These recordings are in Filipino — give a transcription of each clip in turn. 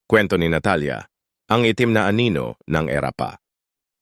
Kwento ni Natalia, ang itim na anino ng Erapa.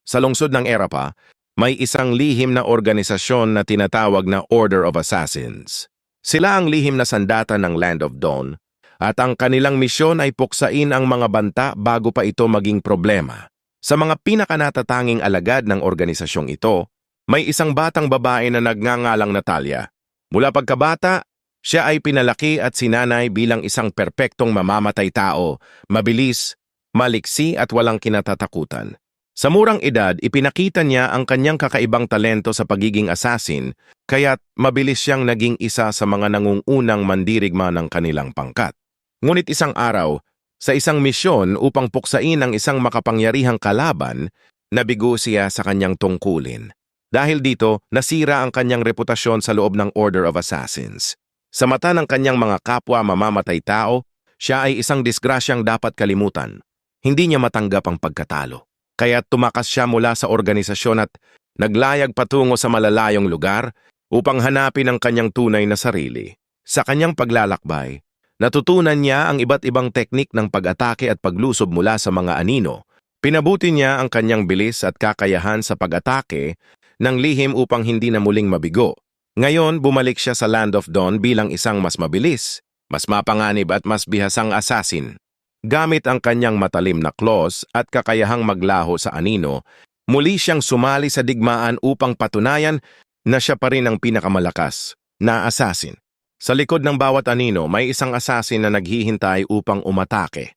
Sa lungsod ng Erapa, may isang lihim na organisasyon na tinatawag na Order of Assassins. Sila ang lihim na sandata ng Land of Dawn at ang kanilang misyon ay puksain ang mga banta bago pa ito maging problema. Sa mga pinakanatatanging alagad ng organisasyong ito, may isang batang babae na nagngangalang Natalia. Mula pagkabata, siya ay pinalaki at sinanay bilang isang perpektong mamamatay tao, mabilis, maliksi at walang kinatatakutan. Sa murang edad, ipinakita niya ang kanyang kakaibang talento sa pagiging assassin, kaya't mabilis siyang naging isa sa mga nangungunang mandirigma ng kanilang pangkat. Ngunit isang araw, sa isang misyon upang puksain ang isang makapangyarihang kalaban, nabigo siya sa kanyang tungkulin. Dahil dito, nasira ang kanyang reputasyon sa loob ng Order of Assassins. Sa mata ng kanyang mga kapwa mamamatay tao, siya ay isang disgrasyang dapat kalimutan. Hindi niya matanggap ang pagkatalo. Kaya tumakas siya mula sa organisasyon at naglayag patungo sa malalayong lugar upang hanapin ang kanyang tunay na sarili. Sa kanyang paglalakbay, natutunan niya ang iba't ibang teknik ng pag-atake at paglusob mula sa mga anino. Pinabuti niya ang kanyang bilis at kakayahan sa pag-atake ng lihim upang hindi na muling mabigo. Ngayon, bumalik siya sa Land of Dawn bilang isang mas mabilis, mas mapanganib at mas bihasang assassin. Gamit ang kanyang matalim na claws at kakayahang maglaho sa anino, muli siyang sumali sa digmaan upang patunayan na siya pa rin ang pinakamalakas na assassin. Sa likod ng bawat anino, may isang assassin na naghihintay upang umatake.